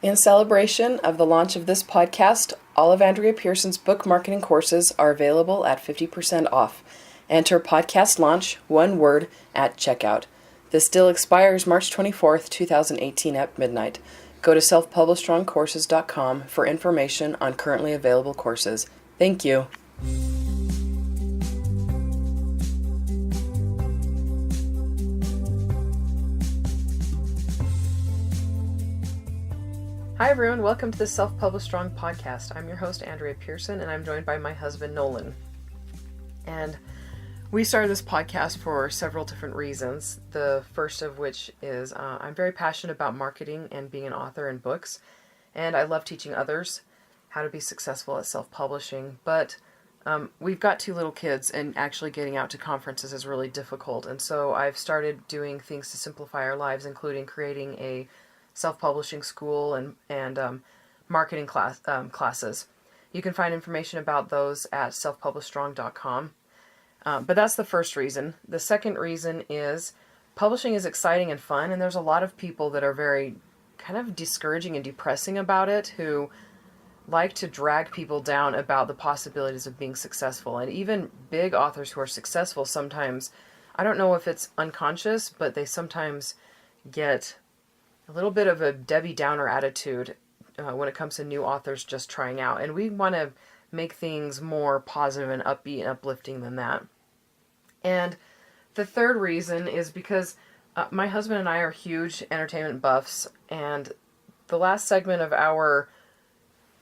In celebration of the launch of this podcast, all of Andrea Pearson's book marketing courses are available at 50% off. Enter podcast launch, one word, at checkout. This deal expires March 24th, 2018 at midnight. Go to selfpublishedstrongcourses.com for information on currently available courses. Thank you. Hi everyone, welcome to the Self-Published Strong podcast. I'm your host, Andrea Pearson, and I'm joined by my husband, Nolan. And we started this podcast for several different reasons. The first of which is I'm very passionate about marketing and being an author in books, and I love teaching others how to be successful at self-publishing. But we've got two little kids, and actually getting out to conferences is really difficult. And so I've started doing things to simplify our lives, including creating a self-publishing school and marketing classes. You can find information about those at selfpublishedstrong.com. But that's the first reason. The second reason is publishing is exciting and fun, and there's a lot of people that are very kind of discouraging and depressing about it, who like to drag people down about the possibilities of being successful. And even big authors who are successful sometimes, I don't know if it's unconscious, but they sometimes get a little bit of a Debbie Downer attitude when it comes to new authors just trying out. And we want to make things more positive and upbeat and uplifting than that. And the third reason is because my husband and I are huge entertainment buffs, and the last segment of our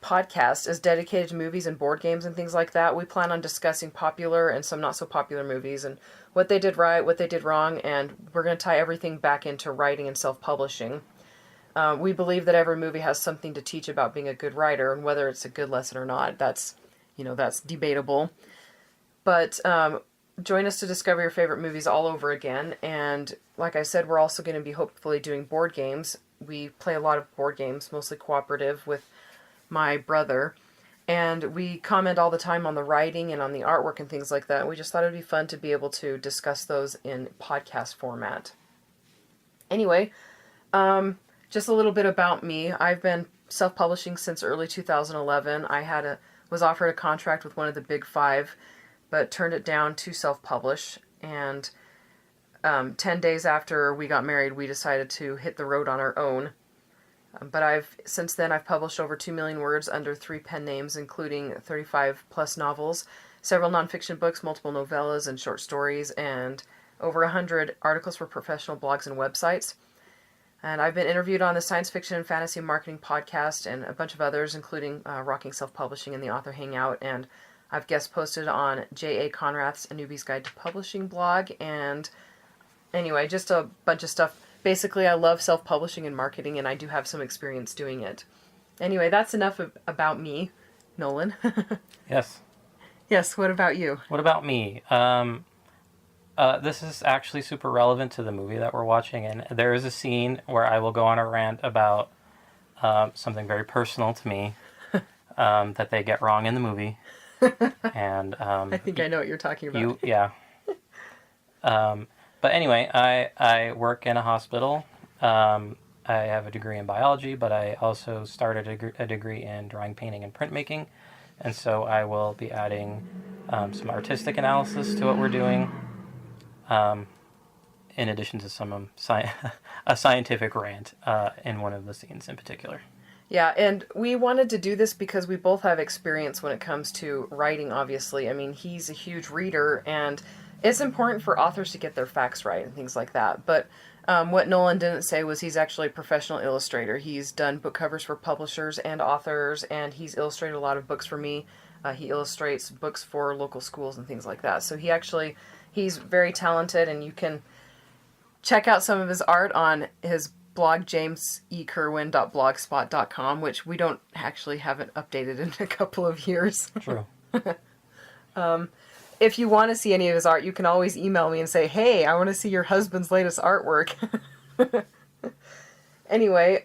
podcast is dedicated to movies and board games and things like that. We plan on discussing popular and some not so popular movies and what they did right, what they did wrong, and we're going to tie everything back into writing and self-publishing. We believe that every movie has something to teach about being a good writer, and whether it's a good lesson or not, that's debatable. But join us to discover your favorite movies all over again. And like I said, we're also going to be hopefully doing board games. We play a lot of board games, mostly cooperative, with my brother. And we comment all the time on the writing and on the artwork and things like that. We just thought it would be fun to be able to discuss those in podcast format. Anyway, just a little bit about me. I've been self-publishing since early 2011. I was offered a contract with one of the big five, but turned it down to self-publish. And 10 days after we got married, we decided to hit the road on our own. But since then I've published over 2 million words under 3 pen names, including 35 plus novels, several nonfiction books, multiple novellas and short stories, and over 100 articles for professional blogs and websites. And I've been interviewed on the Science Fiction and Fantasy Marketing Podcast and a bunch of others, including Rocking Self-Publishing and the Author Hangout. And I've guest posted on J.A. Conrath's A Newbie's Guide to Publishing blog. And anyway, just a bunch of stuff. Basically, I love self-publishing and marketing, and I do have some experience doing it. Anyway, that's enough about me, Nolan. Yes. Yes, what about you? What about me? This is actually super relevant to the movie that we're watching, and there is a scene where I will go on a rant about something very personal to me that they get wrong in the movie. And I think I know what you're talking about. Yeah. But anyway, I work in a hospital. I have a degree in biology, but I also started a degree in drawing, painting, and printmaking. And so I will be adding some artistic analysis to what we're doing, in addition to some a scientific rant in one of the scenes in particular. Yeah, and we wanted to do this because we both have experience when it comes to writing, obviously. I mean, he's a huge reader, and it's important for authors to get their facts right and things like that. But what Nolan didn't say was he's actually a professional illustrator. He's done book covers for publishers and authors, and he's illustrated a lot of books for me. He illustrates books for local schools and things like that. So he's very talented, and you can check out some of his art on his blog, jamesekerwin.blogspot.com, which we haven't updated in a couple of years. True. If you want to see any of his art, you can always email me and say, hey, I want to see your husband's latest artwork. Anyway,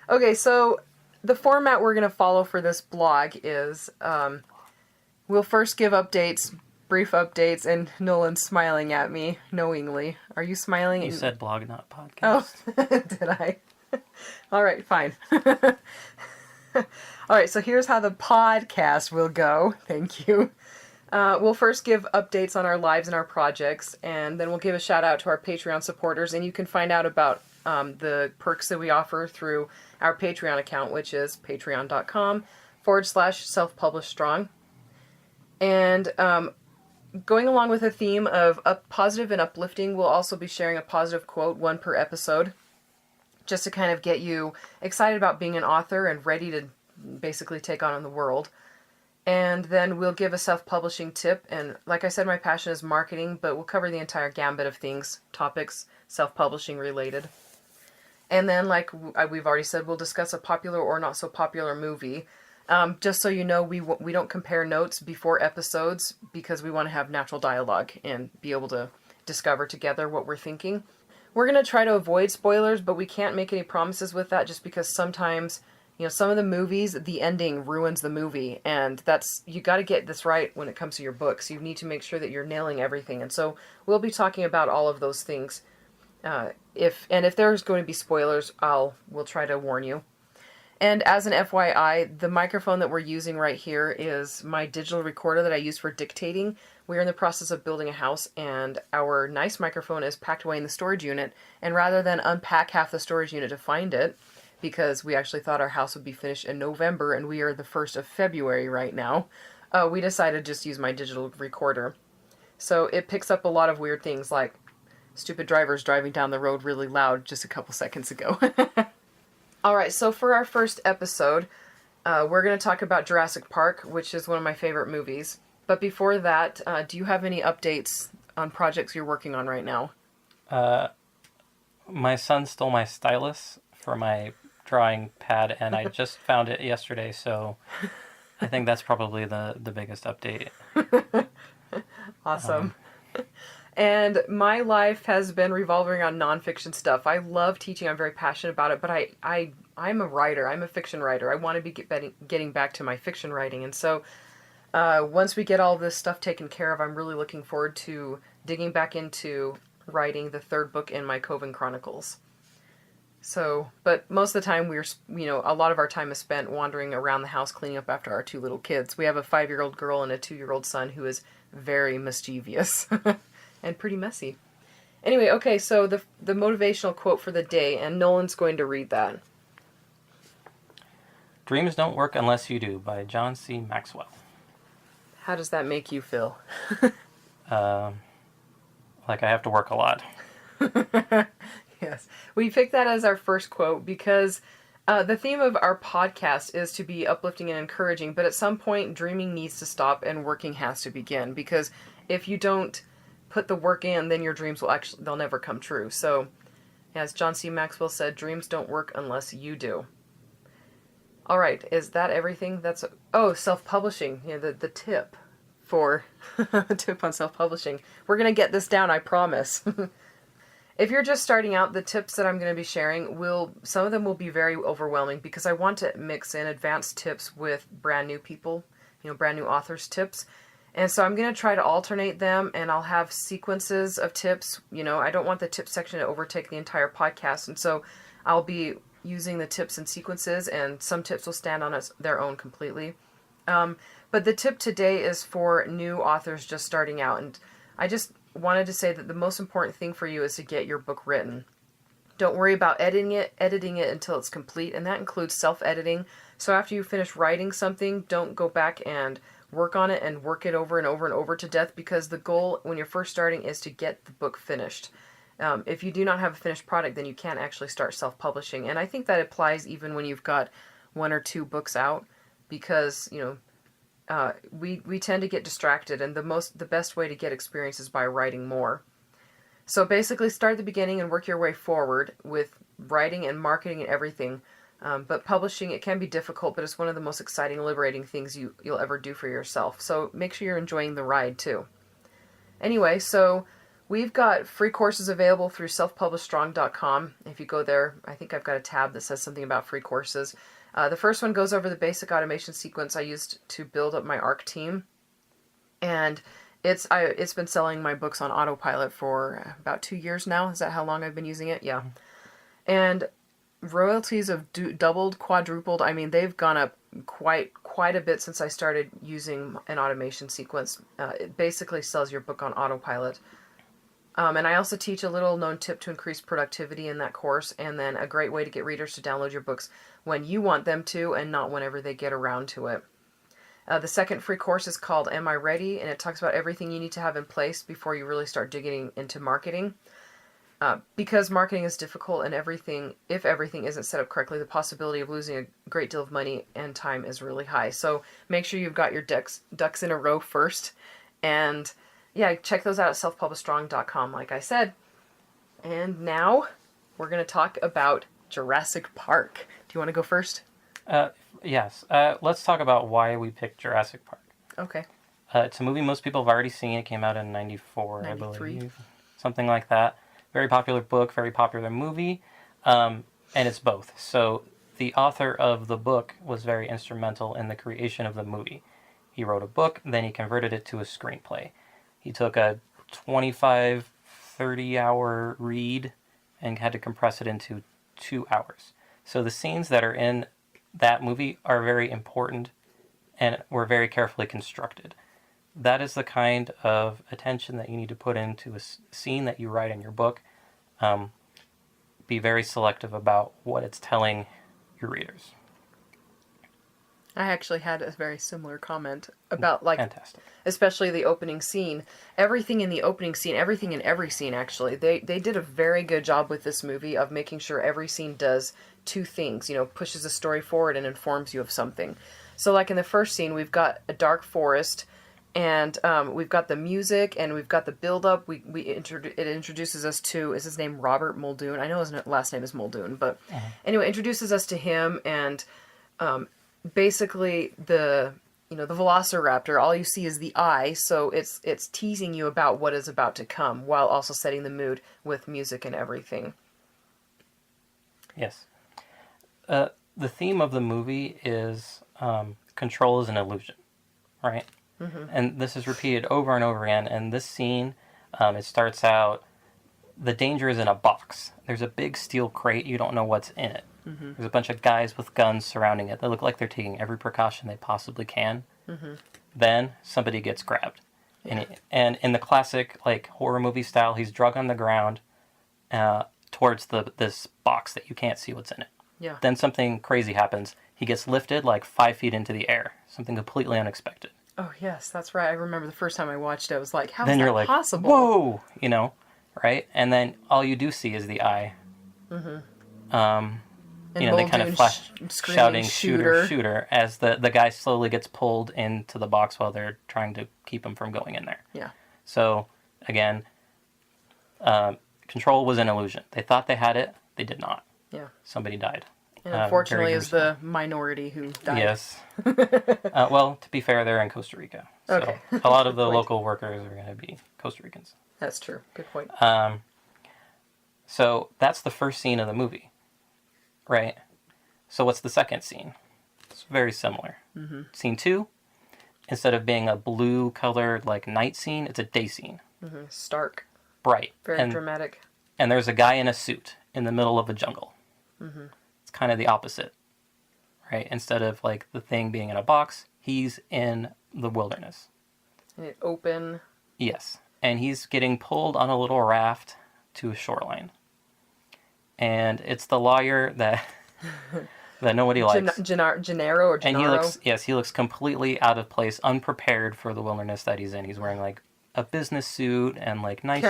okay, so the format we're going to follow for this blog is we'll first give brief updates, and Nolan's smiling at me knowingly. Are you smiling? You said blog, not podcast. Oh, did I? All right, fine. All right, so here's how the podcast will go. Thank you. We'll first give updates on our lives and our projects, and then we'll give a shout out to our Patreon supporters, and you can find out about the perks that we offer through our Patreon account, which is patreon.com/self-publishstrong. And going along with a theme of positive and uplifting, we'll also be sharing a positive quote, one per episode, just to kind of get you excited about being an author and ready to basically take on the world. And then we'll give a self-publishing tip. And like I said, my passion is marketing, but we'll cover the entire gambit of things, topics, self-publishing related. And then, like we've already said, we'll discuss a popular or not so popular movie. Just so you know, we don't compare notes before episodes because we want to have natural dialogue and be able to discover together what we're thinking. We're going to try to avoid spoilers, but we can't make any promises with that just because sometimes, some of the movies, the ending ruins the movie, and you got to get this right when it comes to your books. You need to make sure that you're nailing everything, and so we'll be talking about all of those things. If there's going to be spoilers, we'll try to warn you. And as an FYI, the microphone that we're using right here is my digital recorder that I use for dictating. We're in the process of building a house, and our nice microphone is packed away in the storage unit. And rather than unpack half the storage unit to find it, because we actually thought our house would be finished in November, and we are the 1st of February right now, we decided to just use my digital recorder. So it picks up a lot of weird things, like stupid drivers driving down the road really loud just a couple seconds ago. All right, so for our first episode, we're going to talk about Jurassic Park, which is one of my favorite movies. But before that, do you have any updates on projects you're working on right now? My son stole my stylus for my drawing pad, and I just found it yesterday, so I think that's probably the biggest update. Awesome. And my life has been revolving around nonfiction stuff. I love teaching. I'm very passionate about it, but I'm a writer. I'm a fiction writer. I want to be getting back to my fiction writing. And so once we get all this stuff taken care of, I'm really looking forward to digging back into writing the 3rd book in my Coven Chronicles. So, but most of the time a lot of our time is spent wandering around the house cleaning up after our 2 little kids. We have a 5-year-old girl and a 2-year-old son who is very mischievous. And pretty messy. Anyway, okay, so the motivational quote for the day, and Nolan's going to read that. Dreams Don't Work Unless You Do, by John C. Maxwell. How does that make you feel? Like I have to work a lot. Yes. We picked that as our first quote because the theme of our podcast is to be uplifting and encouraging, but at some point, dreaming needs to stop and working has to begin, because if you don't put the work in, then your dreams they'll never come true. So, as John C. Maxwell said, dreams don't work unless you do. All right, is that everything? Self-publishing. The tip for the tip on self-publishing. We're going to get this down, I promise. If you're just starting out, the tips that I'm going to be sharing some of them will be very overwhelming because I want to mix in advanced tips with brand new people, brand new authors' tips. And so I'm going to try to alternate them, and I'll have sequences of tips. I don't want the tip section to overtake the entire podcast, and so I'll be using the tips in sequences, and some tips will stand on their own completely. But the tip today is for new authors just starting out, and I just wanted to say that the most important thing for you is to get your book written. Don't worry about editing it until it's complete, and that includes self-editing. So after you finish writing something, don't go back and work on it and work it over and over and over to death, because the goal when you're first starting is to get the book finished. If you do not have a finished product, then you can't actually start self-publishing. And I think that applies even when you've got 1 or 2 books out, because, we tend to get distracted, and the best way to get experience is by writing more. So basically start at the beginning and work your way forward with writing and marketing and everything. But publishing, it can be difficult, but it's one of the most exciting, liberating things you'll ever do for yourself. So make sure you're enjoying the ride too. Anyway, so we've got free courses available through selfpublishstrong.com. If you go there, I think I've got a tab that says something about free courses. The first one goes over the basic automation sequence I used to build up my ARC team. And it's been selling my books on autopilot for about 2 years now. Is that how long I've been using it? Yeah. And royalties have doubled, quadrupled. I mean, they've gone up quite a bit since I started using an automation sequence. It basically sells your book on autopilot. And I also teach a little known tip to increase productivity in that course, and then a great way to get readers to download your books when you want them to and not whenever they get around to it. The second free course is called Am I Ready? And it talks about everything you need to have in place before you really start digging into marketing. Because marketing is difficult and if everything isn't set up correctly, the possibility of losing a great deal of money and time is really high. So make sure you've got your ducks in a row first. And yeah, check those out at selfpublishstrong.com, like I said. And now we're going to talk about Jurassic Park. Do you want to go first? Yes. Let's talk about why we picked Jurassic Park. Okay. It's a movie most people have already seen. It came out in 94, 93. I believe. Something like that. Very popular book, very popular movie, and it's both. So the author of the book was very instrumental in the creation of the movie. He wrote a book, then he converted it to a screenplay. He took a 25, 30-hour read and had to compress it into 2 hours. So the scenes that are in that movie are very important and were very carefully constructed. That is the kind of attention that you need to put into a scene that you write in your book. Be very selective about what it's telling your readers. I actually had a very similar comment about, like, Fantastic. Especially the opening scene. Everything in the opening scene, everything in every scene, actually. They did a very good job with this movie of making sure every scene does two things, pushes the story forward and informs you of something. So, like in the first scene, we've got a dark forest, and we've got the music, and we've got the build-up. It introduces us to, is his name Robert Muldoon? I know his last name is Muldoon, but anyway, introduces us to him, and basically the Velociraptor, all you see is the eye, so it's teasing you about what is about to come, while also setting the mood with music and everything. Yes. The theme of the movie is control is an illusion, right? Mm-hmm. And this is repeated over and over again. And this scene, it starts out, the danger is in a box. There's a big steel crate. You don't know what's in it. Mm-hmm. There's a bunch of guys with guns surrounding it. They look like they're taking every precaution they possibly can. Mm-hmm. Then somebody gets grabbed. Yeah. And in the classic horror movie style, he's drug on the ground towards this box that you can't see what's in it. Yeah. Then something crazy happens. He gets lifted 5 feet into the air. Something completely unexpected. Oh, yes, that's right. I remember the first time I watched it, I was like, how then is you're that possible? Whoa! Right? And then all you do see is the eye. Mm-hmm. They kind of flash shouting, shooter, as the guy slowly gets pulled into the box while they're trying to keep him from going in there. Yeah. So, again, control was an illusion. They thought they had it. They did not. Yeah. Somebody died. And unfortunately is the minority who died. Yes. Well, to be fair, they're in Costa Rica. So okay. A lot of the local workers are going to be Costa Ricans. That's true. Good point. So that's the first scene of the movie, right? So what's the second scene? It's very similar. Mm-hmm. Scene 2, instead of being a blue-colored night scene, it's a day scene. Mm-hmm. Stark. Bright. Very dramatic. And there's a guy in a suit in the middle of a jungle. Mm-hmm. Kind of the opposite, right? Instead of the thing being in a box, he's in the wilderness. And it open. Yes. And he's getting pulled on a little raft to a shoreline. And it's the lawyer that nobody likes. Gennaro or Gennaro? And he looks completely out of place, unprepared for the wilderness that he's in. He's wearing a business suit and nice shoes.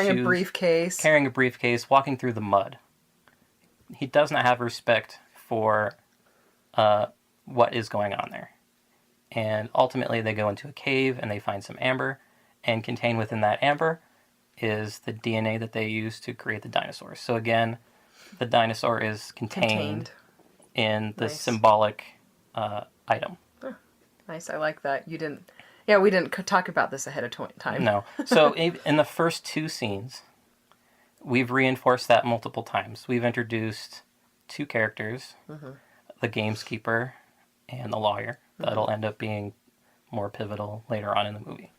Carrying a briefcase, walking through the mud. He does not have respect for what is going on there. And ultimately they go into a cave and they find some amber, and contained within that amber is the DNA that they use to create the dinosaurs. So again, the dinosaur is contained. In the symbolic item. Oh, nice, I like that. We didn't talk about this ahead of time. No. So in the first 2 scenes, we've reinforced that multiple times. We've introduced 2 characters, the gameskeeper and the lawyer. That'll end up being more pivotal later on in the movie.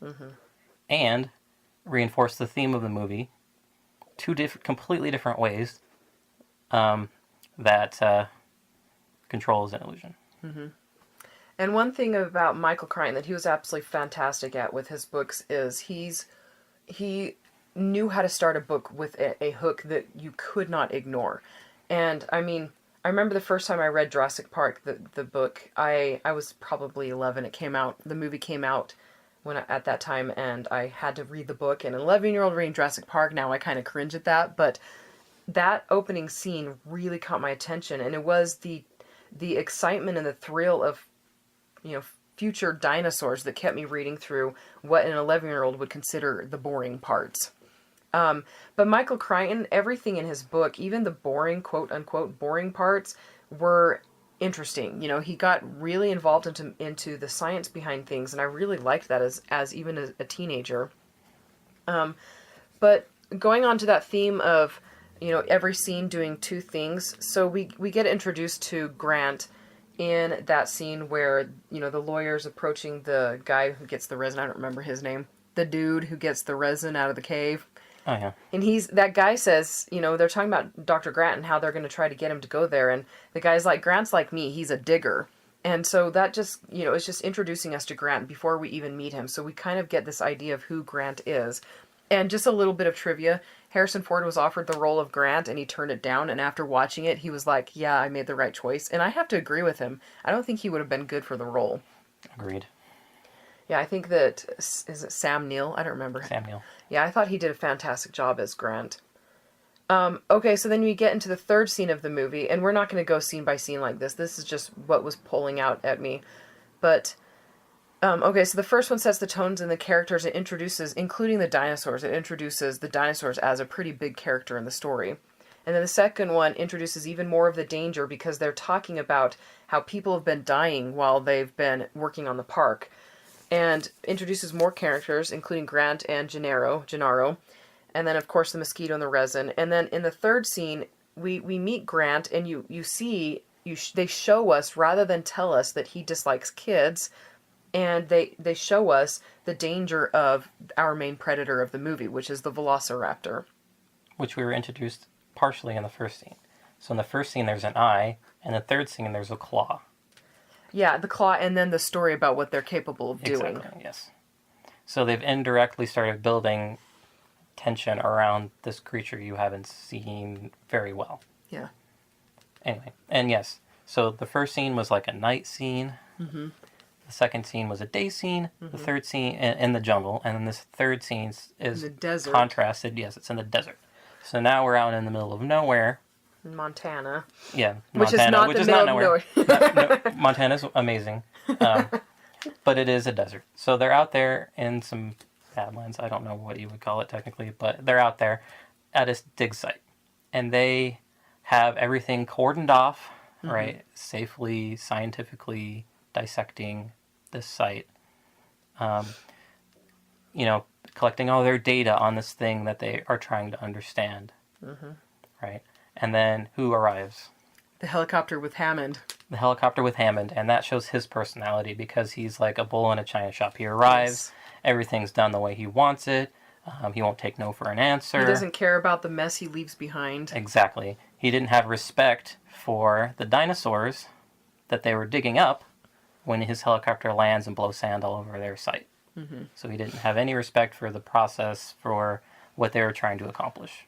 And reinforce the theme of the movie 2 completely different ways. that control is an illusion. Mm-hmm. And one thing about Michael Crichton that he was absolutely fantastic at with his books is he knew how to start a book with a hook that you could not ignore. And I mean, I remember the first time I read Jurassic Park, the book, I was probably 11. The movie came out at that time, and I had to read the book. And an 11-year-old reading Jurassic Park, now I kind of cringe at that. But that opening scene really caught my attention, and it was the excitement and the thrill of, future dinosaurs that kept me reading through what an 11-year-old would consider the boring parts. But Michael Crichton, everything in his book, even the boring, quote-unquote, boring parts, were interesting. He got really involved into the science behind things, and I really liked that as even a teenager. But going on to that theme of, every scene doing two things, so we get introduced to Grant in that scene where, the lawyer's approaching the guy who gets the resin. I don't remember his name. The dude who gets the resin out of the cave. Oh, yeah. And that guy says, they're talking about Dr. Grant and how they're going to try to get him to go there. And the guy's like, Grant's like me, he's a digger. And so that just, it's just introducing us to Grant before we even meet him. So we kind of get this idea of who Grant is. And just a little bit of trivia, Harrison Ford was offered the role of Grant and he turned it down. And after watching it, he was like, yeah, I made the right choice. And I have to agree with him. I don't think he would have been good for the role. Agreed. Yeah, I think that, is it Sam Neill? I don't remember. Sam Neill. Yeah, I thought he did a fantastic job as Grant. Okay, so then we get into the third scene of the movie, and we're not going to go scene by scene like this. This is just what was pulling out at me. But, okay, so the first one sets the tones and the characters. It introduces, including the dinosaurs, it introduces the dinosaurs as a pretty big character in the story. And then the second one introduces even more of the danger because they're talking about how people have been dying while they've been working on the park. And introduces more characters, including Grant and Gennaro. And then, of course, the mosquito and the resin. And then in the third scene, we meet Grant, and they show us, rather than tell us that he dislikes kids, and they show us the danger of our main predator of the movie, which is the velociraptor. Which we were introduced partially in the first scene. So in the first scene, there's an eye, and the third scene, there's a claw. Yeah, the claw, and then the story about what they're capable of doing. Exactly, yes. So they've indirectly started building tension around this creature you haven't seen very well. Yeah. Anyway, and yes, so the first scene was like a night scene. Mm-hmm. The second scene was a day scene. Mm-hmm. The third scene in the jungle, and then this third scene is in the desert. Contrasted. Yes, it's in the desert. So now we're out in the middle of nowhere. Montana. Yeah, which Montana, is not nowhere. Montana's amazing, but it is a desert. So they're out there in some badlands. I don't know what you would call it technically, but they're out there at a dig site, and they have everything cordoned off, mm-hmm. right? Safely, scientifically dissecting this site. Collecting all their data on this thing that they are trying to understand, mm-hmm. right? And then who arrives? The helicopter with Hammond. The helicopter with Hammond, and that shows his personality because he's like a bull in a china shop. He arrives, yes. Everything's done the way he wants it. He won't take no for an answer. He doesn't care about the mess he leaves behind. Exactly. He didn't have respect for the dinosaurs that they were digging up when his helicopter lands and blows sand all over their site. Mm-hmm. So he didn't have any respect for the process, for what they were trying to accomplish.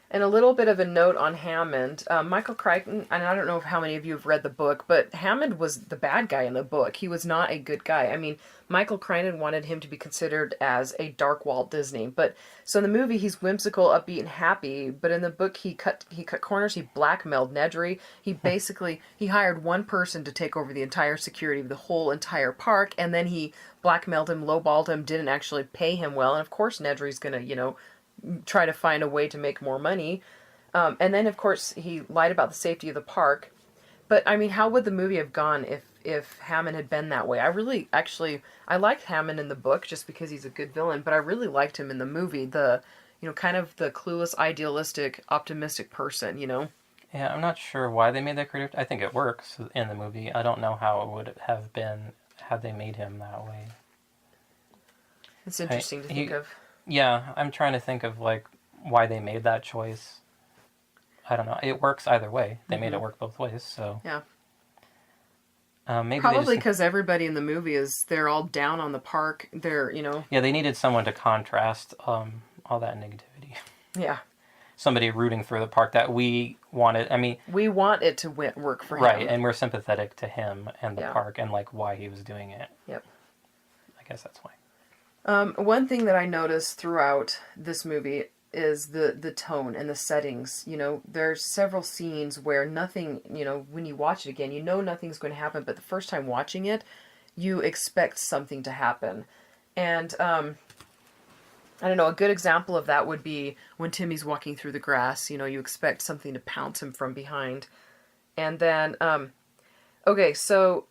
And a little bit of a note on Hammond. Michael Crichton, and I don't know how many of you have read the book, but Hammond was the bad guy in the book. He was not a good guy. I mean, Michael Crichton wanted him to be considered as a dark Walt Disney. So in the movie, he's whimsical, upbeat, and happy. But in the book, he cut corners. He blackmailed Nedry. He hired one person to take over the entire security of the whole entire park, and then he blackmailed him, lowballed him, didn't actually pay him well. And of course, Nedry's going to, try to find a way to make more money. And then, of course, he lied about the safety of the park. But, I mean, how would the movie have gone if Hammond had been that way? I liked Hammond in the book just because he's a good villain, but I really liked him in the movie. Kind of the clueless, idealistic, optimistic person, Yeah, I'm not sure why they made that creative. I think it works in the movie. I don't know how it would have been had they made him that way. It's interesting to think of. Yeah, I'm trying to think of, why they made that choice. I don't know. It works either way. They made it work both ways, so... Yeah. Maybe Probably because everybody in the movie they're all down on the park. They're, Yeah, they needed someone to contrast all that negativity. Yeah. Somebody rooting for the park that we wanted. I mean... We want it to work for him. Right, and we're sympathetic to him and the Yeah. park and, like, why he was doing it. Yep. I guess that's why. One thing that I noticed throughout this movie is the tone and the settings. There's several scenes where nothing, when you watch it again, nothing's going to happen, but the first time watching it, you expect something to happen. And, I don't know, a good example of that would be when Timmy's walking through the grass, you expect something to pounce him from behind. And then, okay, so...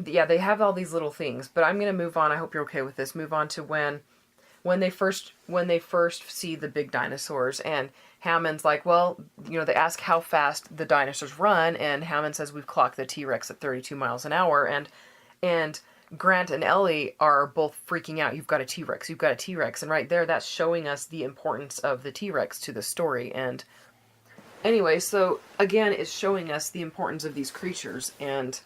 Yeah, they have all these little things, but I'm going to move on. I hope you're okay with this. Move on to when they first see the big dinosaurs, and Hammond's like, well, they ask how fast the dinosaurs run, and Hammond says we've clocked the T-Rex at 32 miles an hour, and Grant and Ellie are both freaking out. You've got a T-Rex, you've got a T-Rex, and right there, that's showing us the importance of the T-Rex to the story. And anyway, so again, it's showing us the importance of these creatures, and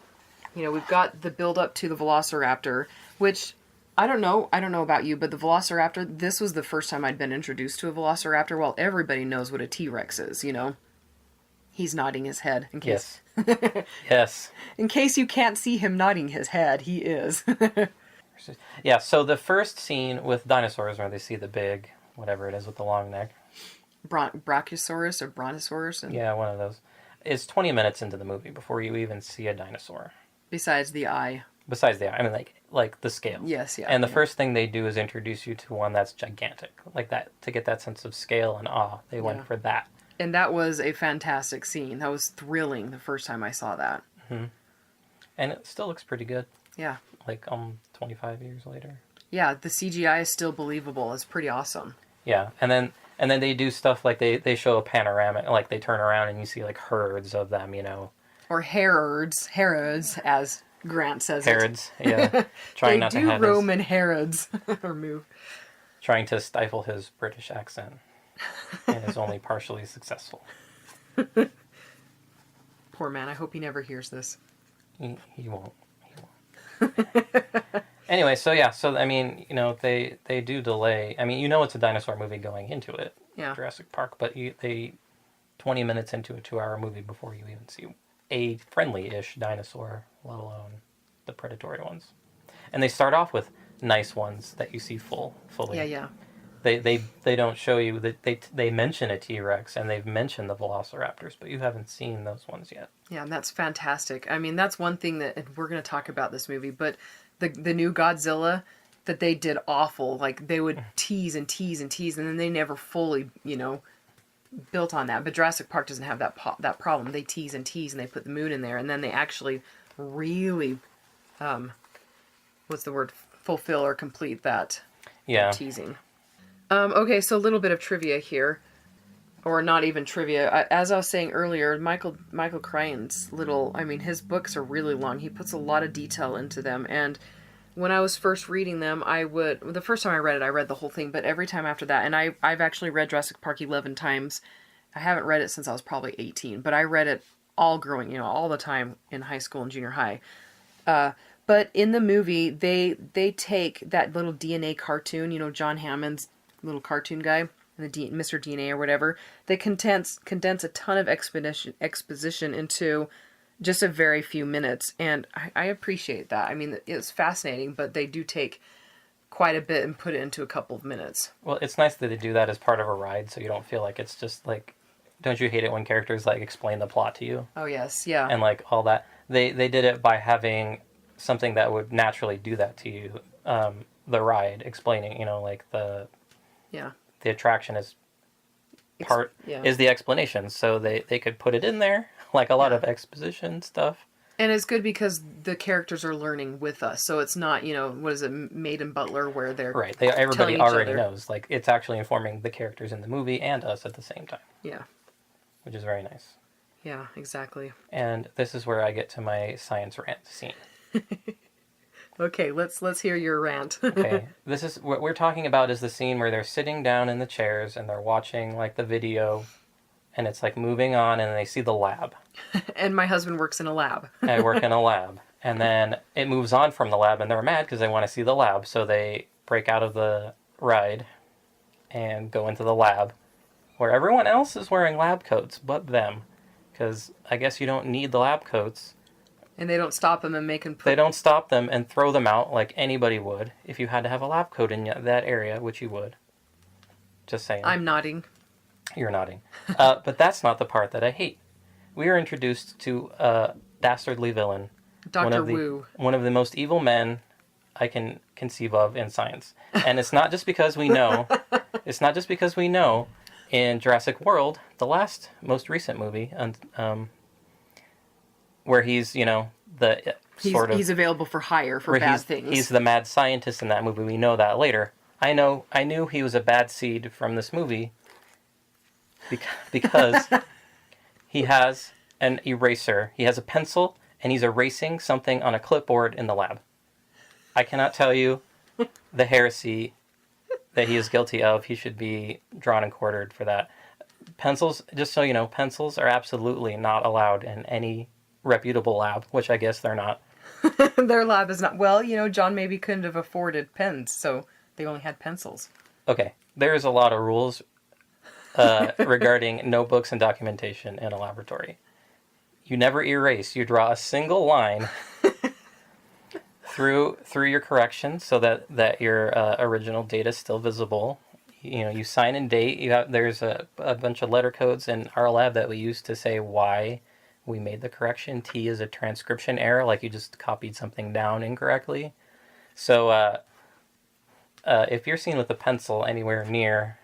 we've got the build up to the Velociraptor, which I don't know about you, but the Velociraptor, this was the first time I'd been introduced to a Velociraptor. Well, everybody knows what a T-Rex is, He's nodding his head in case. Yes. Yes. In case you can't see him nodding his head, he is. Yeah, so the first scene with dinosaurs where they see the big, whatever it is with the long neck. Brachiosaurus or Brontosaurus? Yeah, one of those. Is 20 minutes into the movie before you even see a dinosaur. Besides the eye. Besides the eye. I mean, like the scale. Yes, yeah. And the first thing they do is introduce you to one that's gigantic. Like that, to get that sense of scale and awe. They went for that. And that was a fantastic scene. That was thrilling the first time I saw that. Mm-hmm. And it still looks pretty good. Yeah. Like 25 years later. Yeah, the CGI is still believable. It's pretty awesome. Yeah, and then they do stuff like they show a panoramic, like they turn around and you see like herds of them, Or Herods, as Grant says Herods, yeah. Trying not to have roam in Herods, or move. Trying to stifle his British accent, and is only partially successful. Poor man, I hope he never hears this. He won't. Anyway, so I mean, they do delay. I mean, it's a dinosaur movie going into it, Jurassic Park, but they 20 minutes into a 2-hour movie before you even see a friendly-ish dinosaur, let alone the predatory ones. And they start off with nice ones that you see fully. Yeah. They don't show you that they mention a T-Rex and they've mentioned the Velociraptors, but you haven't seen those ones yet. Yeah, and that's fantastic. I mean, that's one thing that, and we're going to talk about this movie, but the new Godzilla, that they did awful. Like, they would tease and tease and tease, and then they never fully, built on that. But Jurassic Park doesn't have that problem. They tease and tease, and they put the moon in there, and then they actually really, fulfill or complete that teasing. Okay, so a little bit of trivia here. Or not even trivia. As I was saying earlier, Michael Crichton's his books are really long. He puts a lot of detail into them. And when I was first reading them, the first time I read it, I read the whole thing. But every time after that, and I've actually read Jurassic Park 11 times. I haven't read it since I was probably 18. But I read it all growing, all the time in high school and junior high. But in the movie, they take that little DNA cartoon, John Hammond's little cartoon guy, Mr. DNA or whatever, they condense a ton of exposition into just a very few minutes, and I appreciate that. I mean, it's fascinating, but they do take quite a bit and put it into a couple of minutes. Well, it's nice that they do that as part of a ride, so you don't feel like it's just like, don't you hate it when characters like explain the plot to you? Oh yes, yeah. And like all that, they did it by having something that would naturally do that to you, the ride, explaining, like the attraction is is the explanation, so they could put it in there, like a lot of exposition stuff. And it's good because the characters are learning with us, so it's not, what is it, Maid and Butler, where they're right. Everybody already knows, like it's actually informing the characters in the movie and us at the same time. Yeah, which is very nice. Yeah, exactly. And this is where I get to my science rant scene. Okay, let's hear your rant. Okay, this is what we're talking about is the scene where they're sitting down in the chairs and they're watching like the video and it's like moving on, and they see the lab. And my husband works in a lab. I work in a lab. And then it moves on from the lab, and they're mad because they want to see the lab. So they break out of the ride and go into the lab, where everyone else is wearing lab coats but them. Because I guess you don't need the lab coats. And they don't stop them and make them They don't stop them and throw them out like anybody would if you had to have a lab coat in that area, which you would. Just saying. I'm nodding. You're nodding. But that's not the part that I hate. We are introduced to a dastardly villain. Dr. Wu. One of the most evil men I can conceive of in science. And it's not just because we know. It's not just because we know in Jurassic World, the most recent movie, where he's, He's available for hire for bad things. He's the mad scientist in that movie. We know that later. I knew he was a bad seed from this movie because he has an eraser. He has a pencil, and he's erasing something on a clipboard in the lab. I cannot tell you the heresy that he is guilty of. He should be drawn and quartered for that. Pencils, just so you know, pencils are absolutely not allowed in any reputable lab, which I guess they're not. Their lab is not. Well, John maybe couldn't have afforded pens, so they only had pencils. Okay, there's a lot of rules regarding notebooks and documentation in a laboratory. You never erase. You draw a single line through your corrections so that your original data is still visible. You sign and date. There's a bunch of letter codes in our lab that we use to say why we made the correction. T is a transcription error, like you just copied something down incorrectly. So if you're seen with a pencil anywhere near,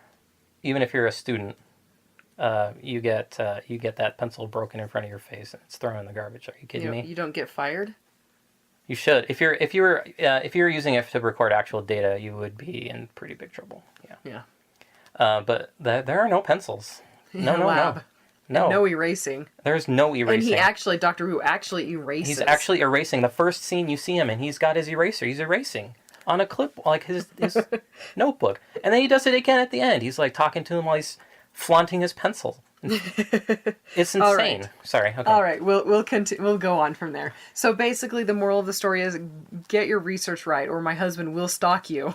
even if you're a student, you get that pencil broken in front of your face and it's thrown in the garbage. Are you kidding me? You don't get fired? You should. If you're using it to record actual data, you would be in pretty big trouble. Yeah. But there are no pencils. No. No erasing. There's no erasing. And Dr. Wu actually erases. He's actually erasing. The first scene you see him and he's got his eraser. He's erasing on a clip, like his notebook. And then he does it again at the end. He's like talking to him while he's flaunting his pencil. It's insane. Right. Sorry. Okay. All right, we'll continue. We'll go on from there. So basically, the moral of the story is get your research right, or my husband will stalk you.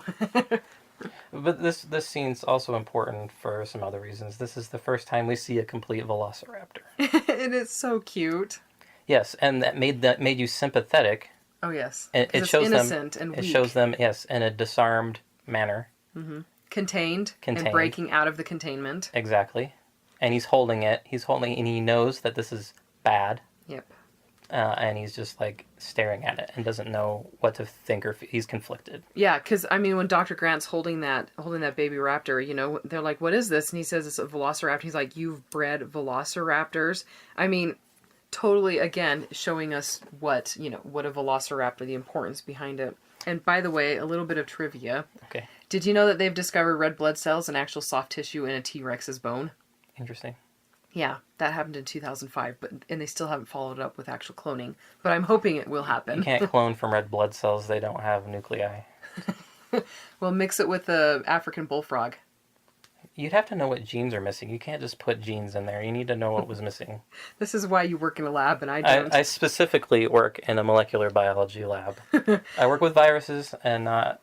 But this scene's also important for some other reasons. This is the first time we see a complete velociraptor. And it's so cute. Yes, and that made you sympathetic. Oh yes, and it shows innocent them. And weak. It shows them, yes, in a disarmed manner. Mm-hmm. Contained and breaking out of the containment. Exactly, and he's holding it. And he knows that this is bad. Yep. And he's just like staring at it and doesn't know what to think, or he's conflicted. Yeah, because when Dr. Grant's holding that baby raptor, they're like, "What is this?" And he says it's a velociraptor. He's like, "You've bred velociraptors." Totally again showing us what a velociraptor, the importance behind it. And by the way, a little bit of trivia. Okay. Did you know that they've discovered red blood cells and actual soft tissue in a T-Rex's bone? Interesting. Yeah, that happened in 2005, and they still haven't followed it up with actual cloning. But I'm hoping it will happen. You can't clone from red blood cells. They don't have nuclei. Well, mix it with the African bullfrog. You'd have to know what genes are missing. You can't just put genes in there. You need to know what was missing. This is why you work in a lab and I don't. I specifically work in a molecular biology lab. I work with viruses and not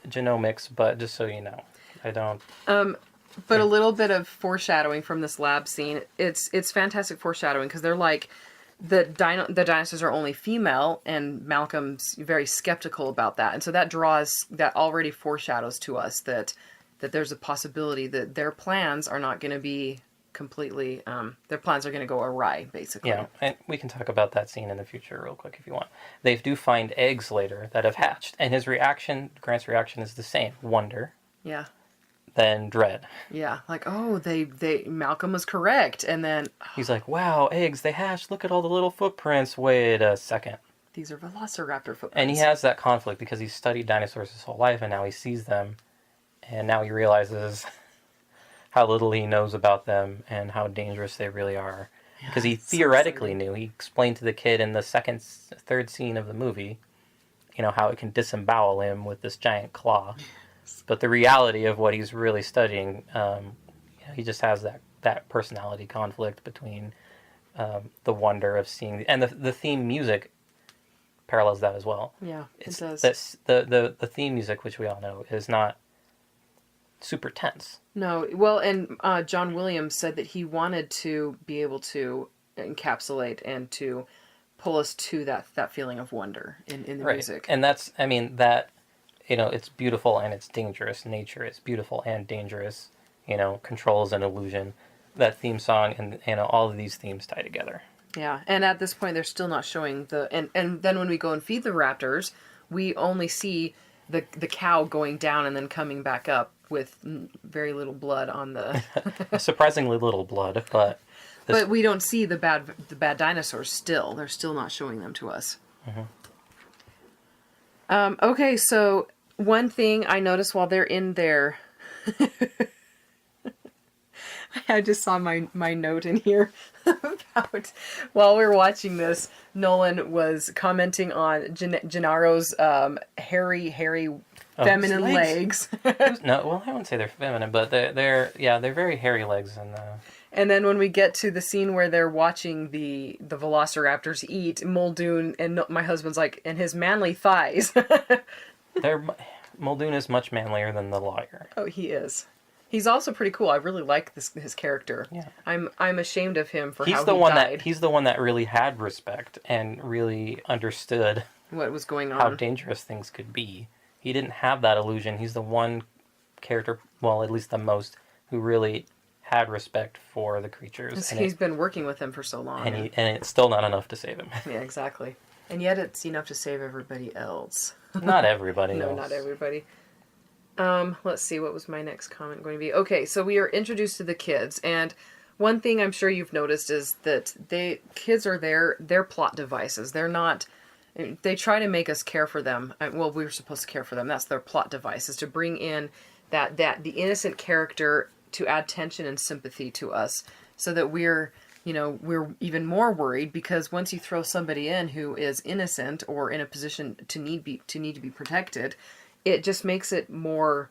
genomics, but just so you know, I don't... But a little bit of foreshadowing from this lab scene. It's fantastic foreshadowing because they're like, the dinosaurs are only female, and Malcolm's very skeptical about that. And so that already foreshadows to us that there's a possibility that their plans are not going to be completely, their plans are going to go awry, basically. Yeah, and we can talk about that scene in the future real quick if you want. They do find eggs later that have hatched, and Grant's reaction is the same. Wonder. Yeah. Then dread. Yeah, like, oh, Malcolm was correct, and then... He's like, wow, eggs, they hatched, look at all the little footprints, wait a second. These are velociraptor footprints. And he has that conflict because he's studied dinosaurs his whole life, and now he sees them, and now he realizes how little he knows about them, and how dangerous they really are. Because he theoretically knew. He explained to the kid in the third scene of the movie, how it can disembowel him with this giant claw. But the reality of what he's really studying, he just has that personality conflict between the wonder of seeing, and the theme music parallels that as well. Yeah, it does. The theme music, which we all know, is not super tense. No, well, and John Williams said that he wanted to be able to encapsulate and to pull us to that feeling of wonder in the music. And that's, I mean, that, it's beautiful and it's dangerous. Nature is beautiful and dangerous. Control is an illusion. That theme song and all of these themes tie together. Yeah, and at this point, they're still not showing and then when we go and feed the raptors, we only see the cow going down and then coming back up with very little blood on the... Surprisingly little blood, but... But we don't see the bad dinosaurs still. They're still not showing them to us. Mm-hmm. Okay, so one thing I noticed while they're in there... I just saw my note in here about while we were watching this, Nolan was commenting on Gennaro's hairy feminine legs. No, well, I wouldn't say they're feminine, but they're very hairy legs. And then when we get to the scene where they're watching the velociraptors eat, Muldoon and my husband's like, and his manly thighs. Muldoon is much manlier than the lawyer. Oh, he is. He's also pretty cool. I really like his character. Yeah. I'm ashamed of him for how he died. He's the one that really had respect and really understood what was going on, how dangerous things could be. He didn't have that illusion. He's the one character, well, at least the most, who really had respect for the creatures. And he's been working with them for so long. And it's still not enough to save him. Yeah, exactly. And yet it's enough to save everybody else. Not everybody else. No, not everybody. Let's see, what was my next comment going to be? Okay, so we are introduced to the kids, and one thing I'm sure you've noticed is that kids are their plot devices. They're not... They try to make us care for them. Well, we were supposed to care for them. That's their plot device, is to bring in the innocent character to add tension and sympathy to us, so that we're even more worried, because once you throw somebody in who is innocent or in a position to need to be protected, it just makes it more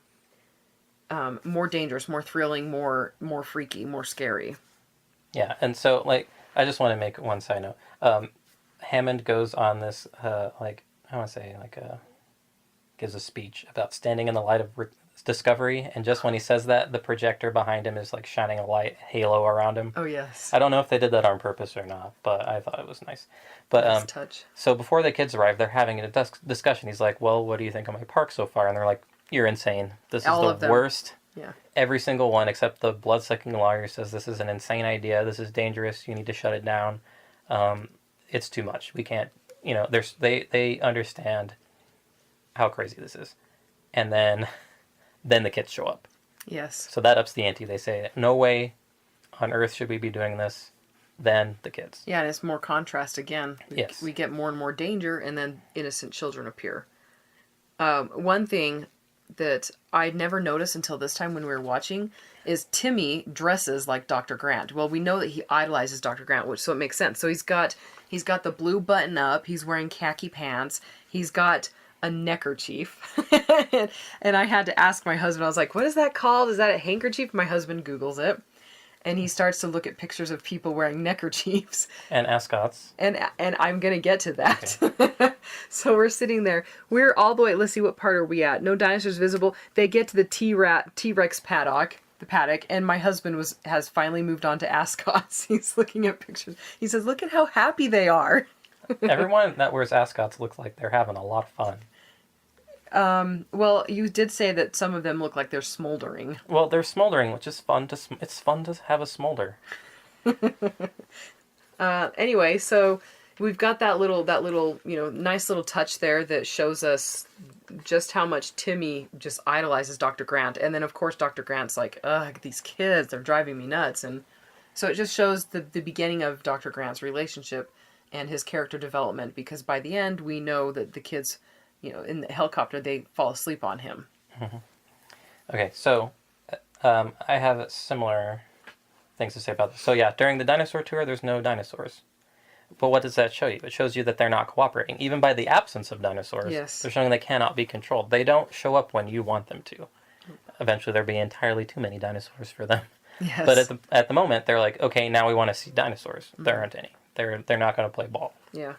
dangerous, more thrilling, more freaky, more scary. Yeah, and so I just want to make one side note. Hammond goes on this gives a speech about standing in the light of discovery, and just when he says that, the projector behind him is shining a light halo around him. Oh yes. I don't know if they did that on purpose or not, but I thought it was nice. But nice touch. So before the kids arrive, they're having a discussion. He's like, "Well, what do you think of my park so far?" And they're like, "You're insane. This is the worst." Yeah. Every single one except the blood-sucking lawyer says this is an insane idea. This is dangerous. You need to shut it down. It's too much. We can't. They understand how crazy this is, and then the kids show up. Yes. So that ups the ante. They say, "No way on earth should we be doing this." Then the kids. Yeah, and it's more contrast again. Yes. We get more and more danger, and then innocent children appear. One thing that I'd never noticed until this time when we were watching is Timmy dresses like Dr. Grant. Well, we know that he idolizes Dr. Grant, so it makes sense. So he's got the blue button up. He's wearing khaki pants. He's got a neckerchief. And I had to ask my husband, I was like, what is that called? Is that a handkerchief? My husband Googles it. And he starts to look at pictures of people wearing neckerchiefs. And ascots. And I'm going to get to that. Okay. So we're sitting there. We're all the way, let's see, what part are we at? No dinosaurs visible. They get to the T-Rex paddock, and my husband has finally moved on to ascots. He's looking at pictures. He says, look at how happy they are. Everyone that wears ascots looks like they're having a lot of fun. Well, you did say that some of them look like they're smoldering. Well, they're smoldering, which is fun. It's fun to have a smolder. Anyway, so we've got that little nice little touch there that shows us just how much Timmy just idolizes Dr. Grant. And then, of course, Dr. Grant's like, ugh, these kids, they're driving me nuts. And so it just shows the beginning of Dr. Grant's relationship and his character development, because by the end, we know that the kids... in the helicopter, they fall asleep on him. Mm-hmm. Okay, so I have similar things to say about this. So yeah, during the dinosaur tour, there's no dinosaurs. But what does that show you? It shows you that they're not cooperating. Even by the absence of dinosaurs, yes. They're showing they cannot be controlled. They don't show up when you want them to. Eventually, there'll be entirely too many dinosaurs for them. Yes. But at the moment, they're like, okay, now we want to see dinosaurs. There aren't any. They're not going to play ball. Yeah.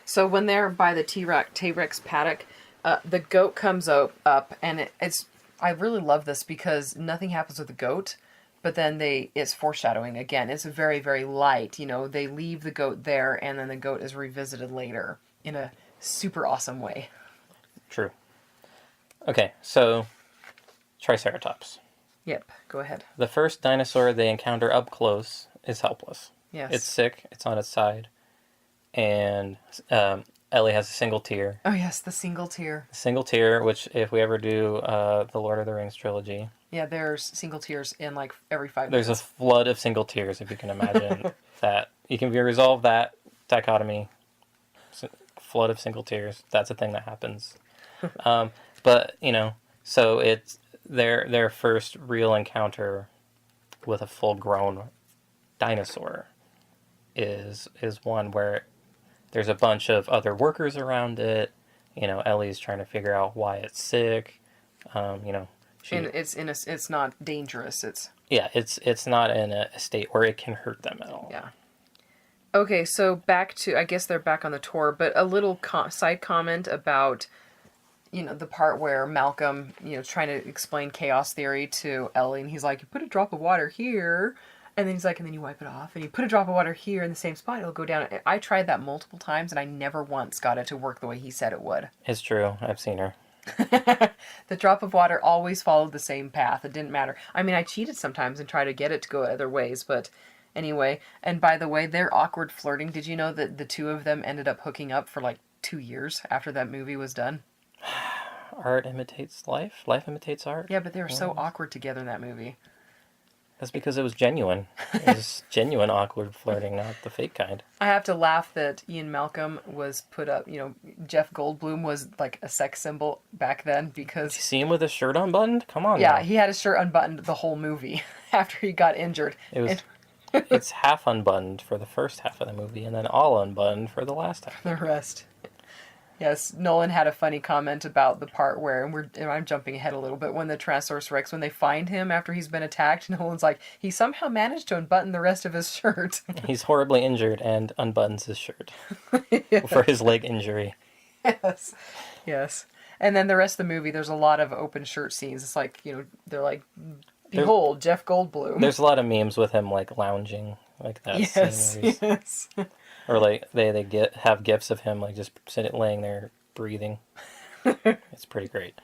So when they're by the T-Rex paddock, the goat comes up, and I really love this because nothing happens with the goat, but then it's foreshadowing again. It's very, very light. You know, they leave the goat there, and then the goat is revisited later in a super awesome way. True. Okay, so Triceratops. Yep, go ahead. The first dinosaur they encounter up close is helpless. Yes. It's sick. It's on its side. And Ellie has a single tear. Oh, yes, the single tear. Single tear, which if we ever do the Lord of the Rings trilogy... Yeah, there's single tears in like every 5 minutes. There's a flood of single tears, if you can imagine that. You can resolve that dichotomy. Flood of single tears. That's a thing that happens. But, you know, so it's their first real encounter with a full-grown dinosaur is one where there's a bunch of other workers around it. You know, Ellie's trying to figure out why it's sick. You know, and it's not dangerous. It's not in a state where it can hurt them at all. Yeah. Okay, so back to, I guess they're back on the tour, but a little side comment about, you know, the part where Malcolm, you know, is trying to explain chaos theory to Ellie, and he's like, you put a drop of water here, and then he's like, and then you wipe it off, and you put a drop of water here in the same spot, it'll go down. I tried that multiple times, and I never once got it to work the way he said it would. It's true. I've seen her. The drop of water always followed the same path. It didn't matter. I mean, I cheated sometimes and tried to get it to go other ways, but anyway. And by the way, their awkward flirting, did you know that the two of them ended up hooking up for like 2 years after that movie was done? Art imitates life. Life imitates art. Yeah, but they were so awkward together in that movie. That's because it was genuine. It was genuine awkward flirting, not the fake kind. I have to laugh that Ian Malcolm was put up, you know, Jeff Goldblum was like a sex symbol back then because... Did you see him with his shirt unbuttoned? Come on. Yeah, now. He had his shirt unbuttoned the whole movie after he got injured. It's half unbuttoned for the first half of the movie and then all unbuttoned for the last half. The rest. Yes, Nolan had a funny comment about the part where, and I'm jumping ahead a little bit, when the Tyrannosaurus Rex, when they find him after he's been attacked, Nolan's like, he somehow managed to unbutton the rest of his shirt. He's horribly injured and unbuttons his shirt for his leg injury. Yes. And then the rest of the movie, there's a lot of open shirt scenes. It's like, you know, they're like, behold, Jeff Goldblum. There's a lot of memes with him, like, lounging, like that. Yes. Or like they have gifs of him like just laying there breathing. It's pretty great.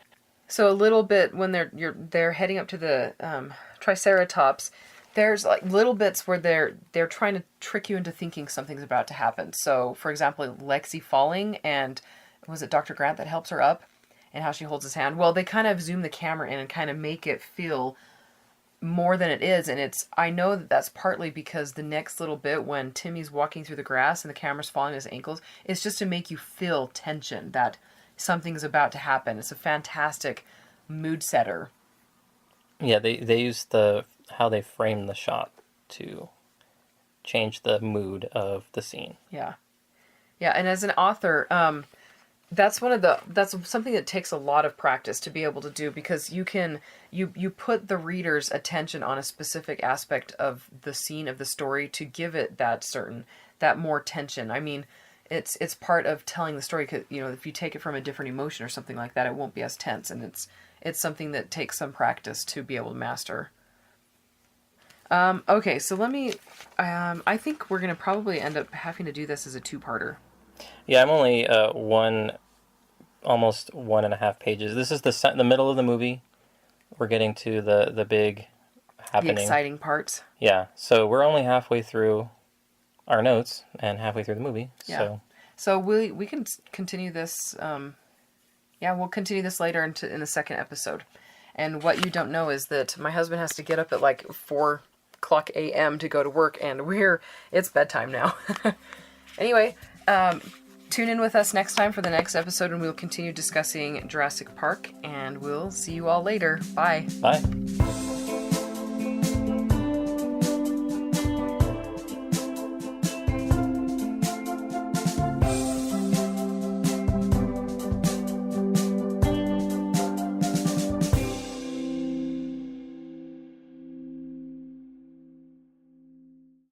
So a little bit when they're heading up to the Triceratops, there's like little bits where they're trying to trick you into thinking something's about to happen. So for example, Lexi falling, and was it Dr. Grant that helps her up, and how she holds his hand? Well, they kind of zoom the camera in and kind of make it feel more than it is, and I know that that's partly because the next little bit when Timmy's walking through the grass and the camera's following his ankles, it's just to make you feel tension, that something's about to happen. It's a fantastic mood setter. Yeah, they use how they frame the shot to change the mood of the scene. Yeah, and as an author, that's something that takes a lot of practice to be able to do, because you put the reader's attention on a specific aspect of the scene of the story to give it that more tension. I mean, it's part of telling the story, 'cause, you know, if you take it from a different emotion or something like that, it won't be as tense, and it's something that takes some practice to be able to master. Okay, so let me, I think we're going to probably end up having to do this as a two-parter. Yeah, I'm only almost 1.5 pages. This is the middle of the movie. We're getting to the big happening. The exciting parts. Yeah, so we're only halfway through our notes and halfway through the movie. Yeah. So we can continue this. We'll continue this later in the second episode. And what you don't know is that my husband has to get up at like 4:00 a.m. to go to work, and it's bedtime now. Anyway, tune in with us next time for the next episode, and we'll continue discussing Jurassic Park, and we'll see you all later. Bye. Bye.